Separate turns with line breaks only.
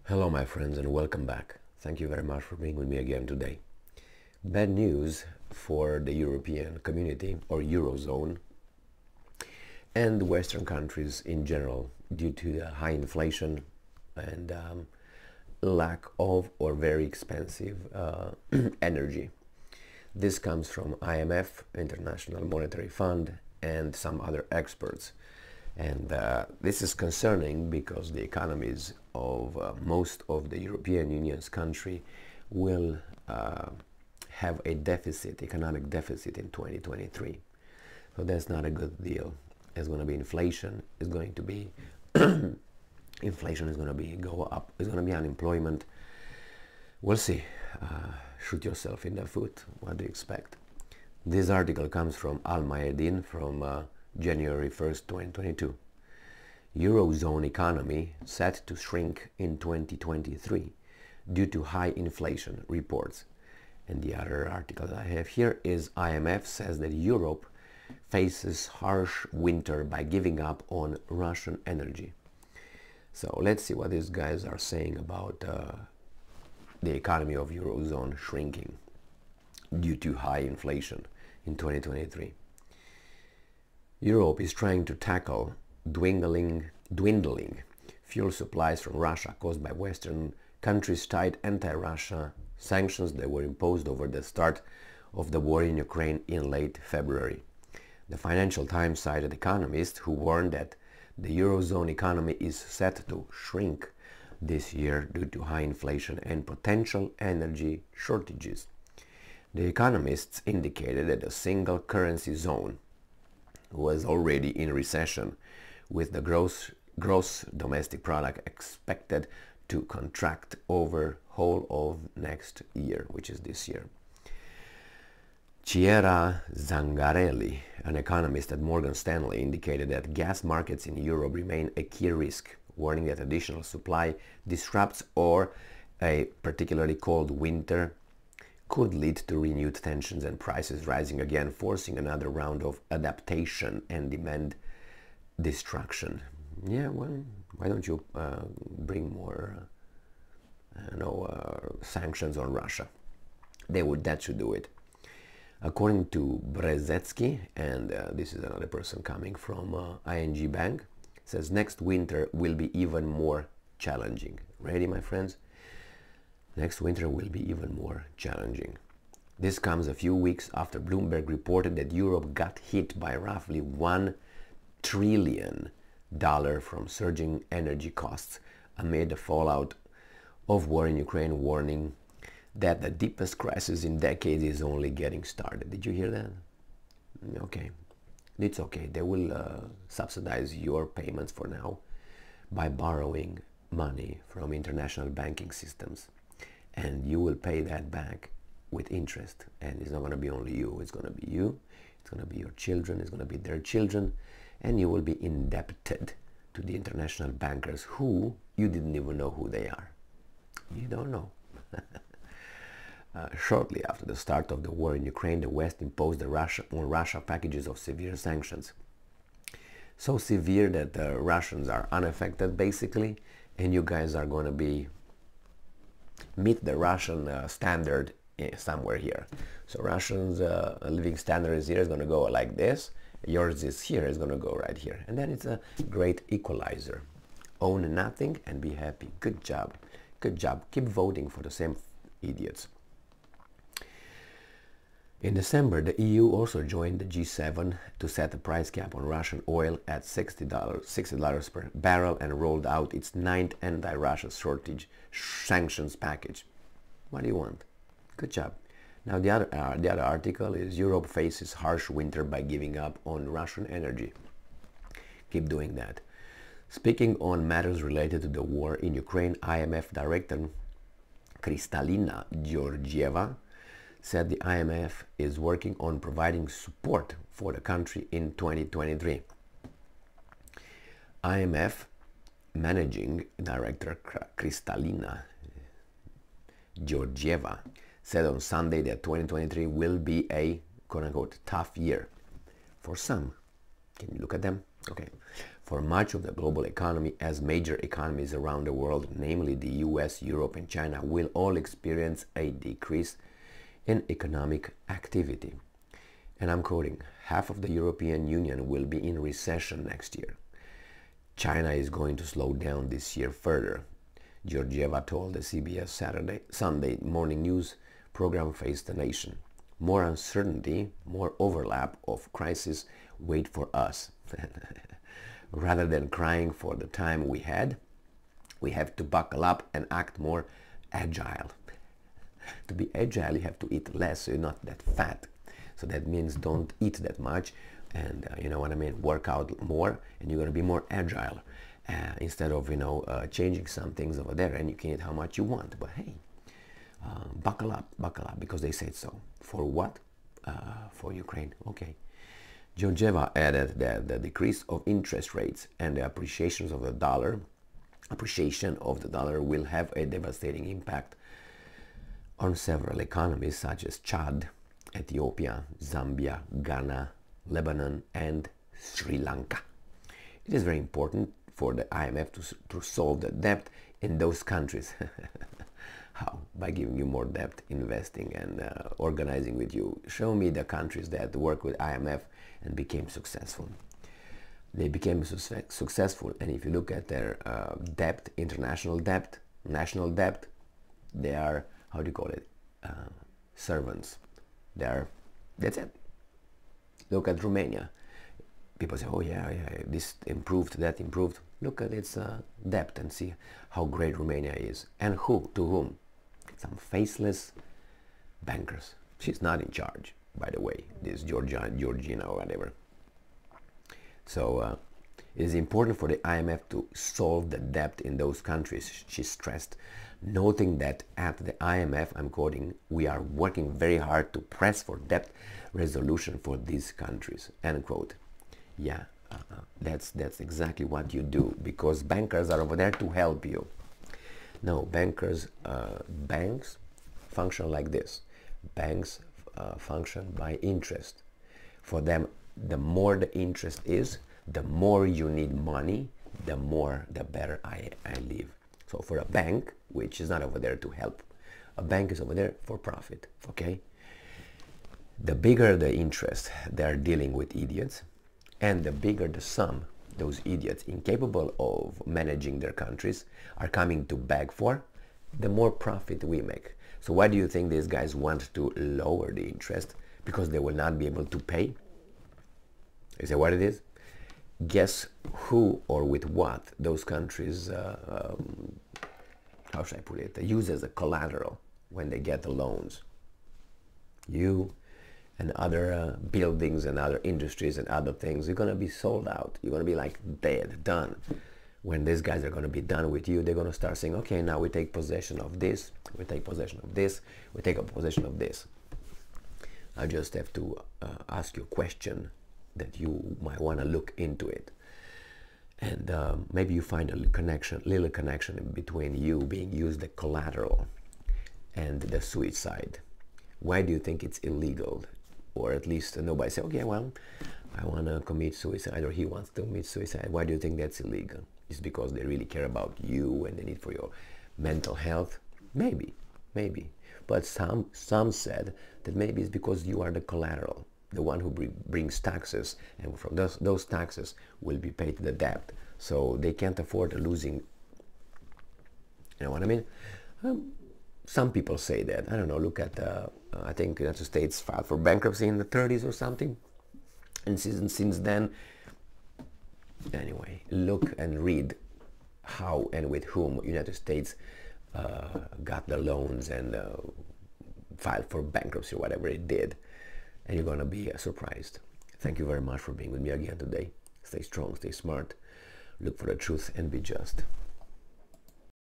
Hello my friends and welcome back. Thank you very much for being with me again today. Bad news for the European community or Eurozone and Western countries in general due to the high inflation and lack of or very expensive energy. This comes from IMF, International Monetary Fund, and some other experts. And this is concerning because the economies of most of the European Union's country will have a deficit, economic deficit in 2023. So that's not a good deal. There's going to be inflation. It's going to be inflation is going to be go up. It's going to be unemployment. We'll see. Shoot yourself in the foot. What do you expect? This article comes from Al Mayadin from January 1st, 2022. Eurozone economy set to shrink in 2023 due to high inflation, reports. And the other article that I have here is IMF says that Europe faces harsh winter by giving up on Russian energy. So let's see what these guys are saying about the economy of Eurozone shrinking due to high inflation in 2023. Europe is trying to tackle dwindling fuel supplies from Russia caused by Western countries' tight anti-Russia sanctions that were imposed over the start of the war in Ukraine in late February. The Financial Times cited economists who warned that the Eurozone economy is set to shrink this year due to high inflation and potential energy shortages. The economists indicated that the single currency zone was already in recession, with the gross domestic product expected to contract over whole of next year, which is this year. Chiara Zangarelli, an economist at Morgan Stanley, indicated that gas markets in Europe remain a key risk, warning that additional supply disrupts or a particularly cold winter could lead to renewed tensions and prices rising again, forcing another round of adaptation and demand destruction. Yeah, well, why don't you bring more sanctions on Russia? That should do it. According to Brzezinski, and this is another person coming from ING Bank, says next winter will be even more challenging. Ready, my friends? Next winter will be even more challenging. This comes a few weeks after Bloomberg reported that Europe got hit by roughly $1 trillion from surging energy costs amid the fallout of war in Ukraine, warning that the deepest crisis in decades is only getting started. Did you hear that? Okay. It's okay. They will subsidize your payments for now by borrowing money from international banking systems. And you will pay that back with interest. And it's not going to be only you. It's going to be you. It's going to be your children. It's going to be their children. And you will be indebted to the international bankers who you didn't even know who they are. You don't know. Shortly after the start of the war in Ukraine, the West imposed on Russia packages of severe sanctions. So severe that the Russians are unaffected, basically, and you guys are going to meet the Russian standard somewhere here. So Russians' living standard is here, is going to go like this. Yours is here, is going to go right here. And then it's a great equalizer. Own nothing and be happy. Good job. Good job. Keep voting for the same idiots. In December, the EU also joined the G7 to set a price cap on Russian oil at $60 per barrel and rolled out its ninth anti-Russia shortage sanctions package. What do you want? Good job. Now the other article is Europe faces harsh winter by giving up on Russian energy. Keep doing that. Speaking on matters related to the war in Ukraine, IMF Director Kristalina Georgieva said the IMF is working on providing support for the country in 2023. IMF Managing Director Kristalina Georgieva said on Sunday that 2023 will be a quote-unquote tough year for some. Can you look at them? Okay. for much of the global economy, as major economies around the world, namely the US, Europe, and China, will all experience a decrease in economic activity. And I'm quoting, half of the European Union will be in recession next year. China is going to slow down this year further. Georgieva told the CBS Sunday morning news program Face the Nation. More uncertainty, more overlap of crisis wait for us. Rather than crying for the time we had, we have to buckle up and act more agile. To be agile, you have to eat less, so you're not that fat. So that means don't eat that much, and you know what I mean, work out more, and you're going to be more agile. Instead of, changing some things over there, and you can eat how much you want. But hey, buckle up, because they said so. For what? For Ukraine. Okay. Georgieva added that the decrease of interest rates and the appreciation of the dollar will have a devastating impact on several economies such as Chad, Ethiopia, Zambia, Ghana, Lebanon, and Sri Lanka. It is very important for the IMF to solve the debt in those countries. How? By giving you more debt, investing, and organizing with you. Show me the countries that work with IMF and became successful. They became successful, and if you look at their debt, international debt, national debt, they are, how do you call it, servants. That's it. Look at Romania. People say, oh yeah, this improved, that improved. Look at its debt and see how great Romania is. And who? To whom? Some faceless bankers. She's not in charge, by the way, this Georgina or whatever. So it is important for the IMF to solve the debt in those countries, she stressed, noting that at the IMF, I'm quoting, we are working very hard to press for debt resolution for these countries, end quote. Yeah, that's exactly what you do, because bankers are over there to help you. No, banks function like this. Banks function by interest. For them, the more the interest is, the more you need money, the better I live. So for a bank, which is not over there to help, a bank is over there for profit, okay? The bigger the interest, they're dealing with idiots, and the bigger the sum those idiots incapable of managing their countries are coming to beg for, the more profit we make. So why do you think these guys want to lower the interest? Because they will not be able to pay? Is that what it is? Guess who or with what those countries, how should I put it, use as a collateral when they get the loans? You and other buildings and other industries and other things, you're going to be sold out. You're going to be like dead, done. When these guys are going to be done with you, they're going to start saying, okay, now we take possession of this, we take possession of this, we take possession of this. I just have to ask you a question that you might want to look into it. And maybe you find a little connection between you being used as collateral and the suicide. Why do you think it's illegal? Or at least nobody say, okay, well, I want to commit suicide, or he wants to commit suicide. Why do you think that's illegal? It's because they really care about you and the need for your mental health? Maybe. But some said that maybe it's because you are the collateral, the one who brings taxes, and from those taxes will be paid the debt. So they can't afford losing, you know what I mean? Some people say that. I don't know, look at, I think the United States filed for bankruptcy in the 30s or something. And since then, anyway, look and read how and with whom United States got the loans and filed for bankruptcy or whatever it did. And you're going to be surprised. Thank you very much for being with me again today. Stay strong, stay smart, look for the truth, and be just.